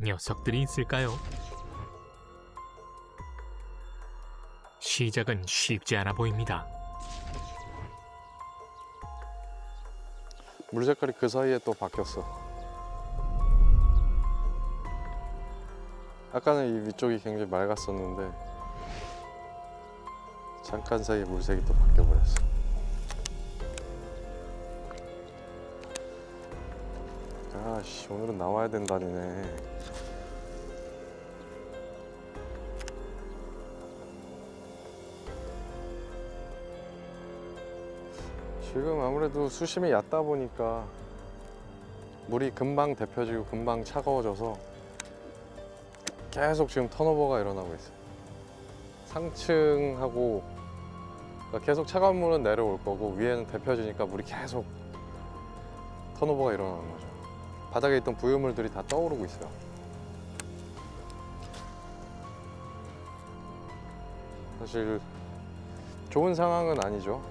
녀석들이 있을까요? 시작은 쉽지 않아 보입니다. 물 색깔이 그 사이에 또 바뀌었어. 아까는 이 위쪽이 굉장히 맑았었는데 잠깐 사이에 물색이 또 바뀌어버렸어. 아씨, 오늘은 나와야 된다니네. 지금 아무래도 수심이 얕다 보니까 물이 금방 데펴지고 금방 차가워져서 계속 지금 턴오버가 일어나고 있어요. 상층하고 계속 차가운 물은 내려올 거고 위에는 데펴지니까 물이 계속 턴오버가 일어나는 거죠. 바닥에 있던 부유물들이 다 떠오르고 있어요. 사실 좋은 상황은 아니죠.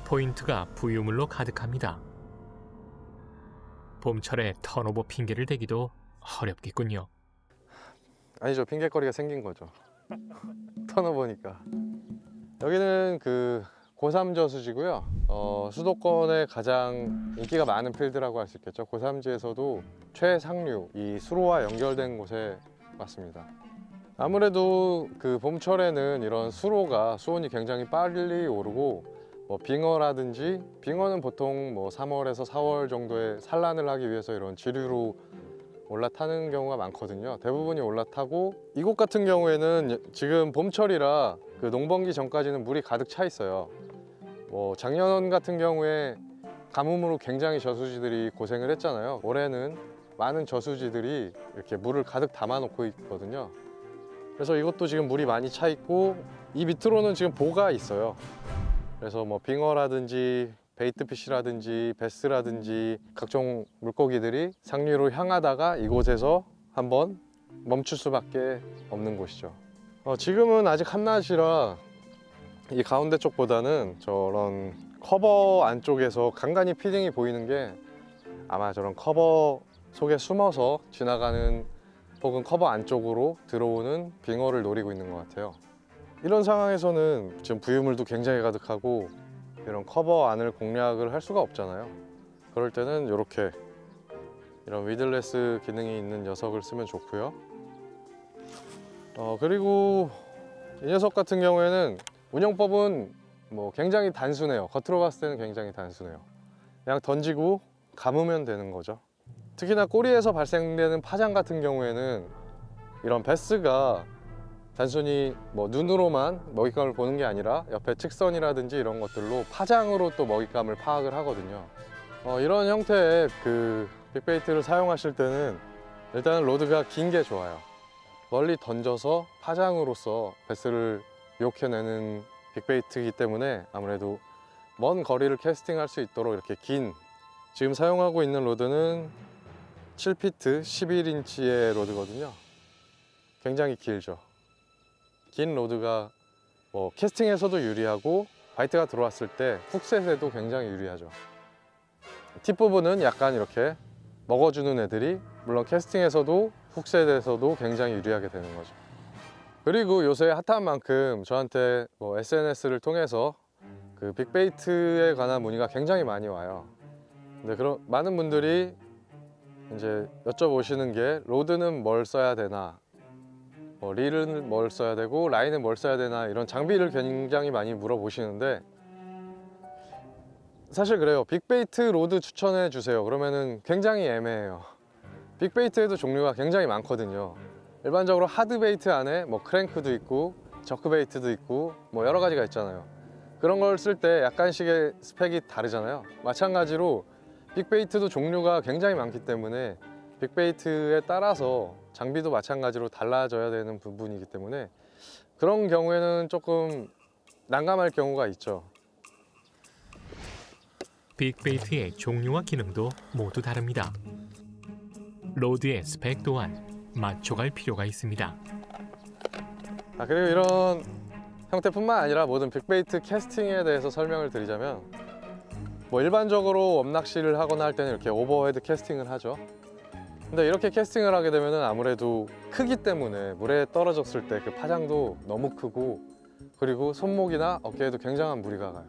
포인트가 부유물로 가득합니다. 봄철에 턴오버 핑계를 대기도 어렵겠군요. 아니죠, 핑계거리가 생긴 거죠. 턴오버니까. 여기는 그 고3 저수지고요. 수도권에 가장 인기가 많은 필드라고 할 수 있겠죠. 고3지에서도 최상류, 이 수로와 연결된 곳에 왔습니다. 아무래도 그 봄철에는 이런 수로가 수온이 굉장히 빨리 오르고 빙어라든지, 빙어는 보통 3월에서 4월 정도에 산란을 하기 위해서 이런 지류로 올라타는 경우가 많거든요. 대부분이 올라타고, 이곳 같은 경우에는 지금 봄철이라 그 농번기 전까지는 물이 가득 차 있어요. 작년 같은 경우에 가뭄으로 굉장히 저수지들이 고생을 했잖아요. 올해는 많은 저수지들이 이렇게 물을 가득 담아 놓고 있거든요. 그래서 이것도 지금 물이 많이 차 있고, 이 밑으로는 지금 보가 있어요. 그래서 빙어라든지 베이트피시라든지 베스라든지 각종 물고기들이 상류로 향하다가 이곳에서 한번 멈출 수밖에 없는 곳이죠. 지금은 아직 한낮이라 이 가운데 쪽보다는 저런 커버 안쪽에서 간간히 피딩이 보이는 게 아마 저런 커버 속에 숨어서 지나가는, 혹은 커버 안쪽으로 들어오는 빙어를 노리고 있는 것 같아요. 이런 상황에서는 지금 부유물도 굉장히 가득하고 이런 커버 안을 공략을 할 수가 없잖아요. 그럴 때는 이렇게 이런 위들레스 기능이 있는 녀석을 쓰면 좋고요. 그리고 이 녀석 같은 경우에는 운영법은 굉장히 단순해요. 겉으로 봤을 때는 굉장히 단순해요. 그냥 던지고 감으면 되는 거죠. 특히나 꼬리에서 발생되는 파장 같은 경우에는 이런 베스가 단순히 눈으로만 먹잇감을 보는 게 아니라 옆에 측선이라든지 이런 것들로 파장으로 또 먹잇감을 파악을 하거든요. 이런 형태의 그 빅베이트를 사용하실 때는 일단은 로드가 긴 게 좋아요. 멀리 던져서 파장으로서 베스를 유혹해내는 빅베이트이기 때문에 아무래도 먼 거리를 캐스팅할 수 있도록 이렇게 긴, 지금 사용하고 있는 로드는 7피트 11인치의 로드거든요. 굉장히 길죠. 긴 로드가 캐스팅에서도 유리하고 바이트가 들어왔을 때 훅셋에도 굉장히 유리하죠. 팁 부분은 약간 이렇게 먹어주는 애들이 물론 캐스팅에서도 훅셋에서도 굉장히 유리하게 되는 거죠. 그리고 요새 핫한 만큼 저한테 SNS를 통해서 그 빅베이트에 관한 문의가 굉장히 많이 와요. 근데 그런 많은 분들이 이제 여쭤보시는 게 로드는 뭘 써야 되나, 릴은 뭘 써야 되고 라인은 뭘 써야 되나, 이런 장비를 굉장히 많이 물어보시는데, 사실 그래요. 빅베이트 로드 추천해 주세요 그러면은 굉장히 애매해요. 빅베이트에도 종류가 굉장히 많거든요. 일반적으로 하드베이트 안에 크랭크도 있고 저크베이트도 있고 여러 가지가 있잖아요. 그런 걸 쓸 때 약간씩의 스펙이 다르잖아요. 마찬가지로 빅베이트도 종류가 굉장히 많기 때문에 빅베이트에 따라서 장비도 마찬가지로 달라져야 되는 부분이기 때문에 그런 경우에는 조금 난감할 경우가 있죠. 빅베이트의 종류와 기능도 모두 다릅니다. 로드의 스펙 또한 맞춰갈 필요가 있습니다. 그리고 이런 형태뿐만 아니라 모든 빅베이트 캐스팅에 대해서 설명을 드리자면, 일반적으로 웜낚시를 하거나 할 때는 이렇게 오버헤드 캐스팅을 하죠. 근데 이렇게 캐스팅을 하게 되면 아무래도 크기 때문에 물에 떨어졌을 때 그 파장도 너무 크고, 그리고 손목이나 어깨에도 굉장한 무리가 가요.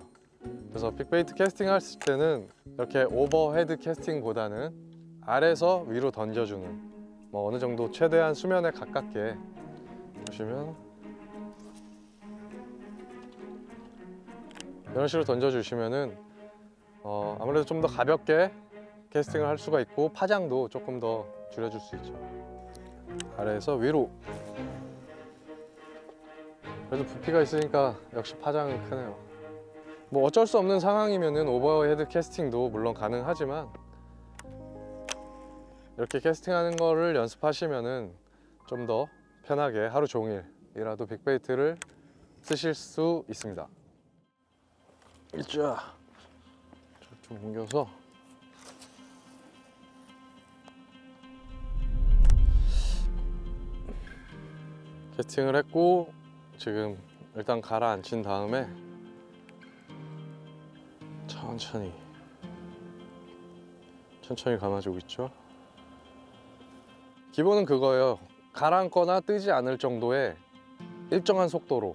그래서 빅베이트 캐스팅 했을 때는 이렇게 오버헤드 캐스팅보다는 아래에서 위로 던져주는, 뭐 어느 정도 최대한 수면에 가깝게 보시면 이런 식으로 던져주시면은 아무래도 좀 더 가볍게 캐스팅을 할 수가 있고 파장도 조금 더 줄여줄 수 있죠. 아래에서 위로. 그래도 부피가 있으니까 역시 파장은 크네요. 뭐 어쩔 수 없는 상황이면은 오버헤드 캐스팅도 물론 가능하지만, 이렇게 캐스팅하는 거를 연습하시면은 좀 더 편하게 하루 종일이라도 빅베이트를 쓰실 수 있습니다. 자, 좀 옮겨서 캐스팅을 했고, 지금 일단 가라앉힌 다음에 천천히 감아주고 있죠. 기본은 그거예요. 가라앉거나 뜨지 않을 정도의 일정한 속도로.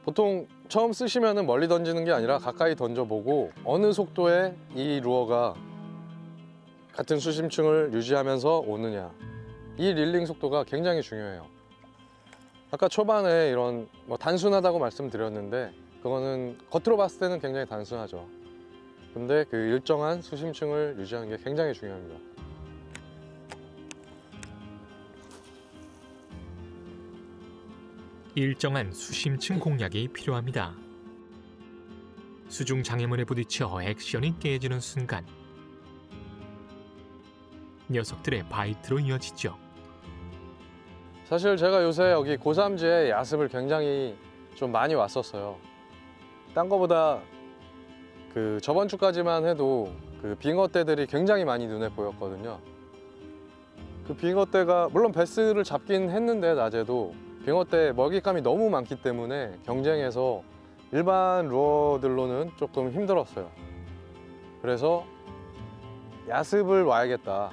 보통 처음 쓰시면은 멀리 던지는 게 아니라 가까이 던져보고 어느 속도에 이 루어가 같은 수심층을 유지하면서 오느냐, 이 릴링 속도가 굉장히 중요해요. 아까 초반에 이런 뭐 단순하다고 말씀드렸는데, 그거는 겉으로 봤을 때는 굉장히 단순하죠. 근데 그 일정한 수심층을 유지하는 게 굉장히 중요합니다. 일정한 수심층 공략이 필요합니다. 수중 장애물에 부딪혀 액션이 깨지는 순간 녀석들의 바이트로 이어지죠. 사실 제가 요새 여기 고삼지에 야습을 굉장히 좀 많이 왔었어요. 딴 거보다 저번 주까지만 해도 그 빙어떼들이 굉장히 많이 눈에 보였거든요. 그 빙어떼가 물론 베스를 잡긴 했는데 낮에도 빙어떼 먹잇감이 너무 많기 때문에 경쟁에서 일반 루어들로는 조금 힘들었어요. 그래서 야습을 와야겠다.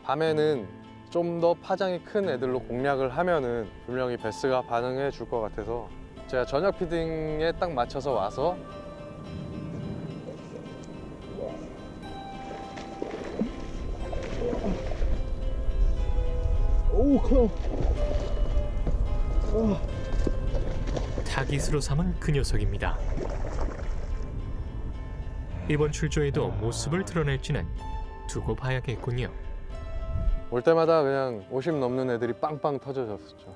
밤에는 좀 더 파장이 큰 애들로 공략을 하면은 분명히 베스가 반응해 줄 것 같아서 제가 저녁 피딩에 딱 맞춰서 와서 오, 커. 타깃으로 삼은 그 녀석입니다. 이번 출조에도 모습을 드러낼지는 두고 봐야겠군요. 올 때마다 그냥 50 넘는 애들이 빵빵 터져졌었죠.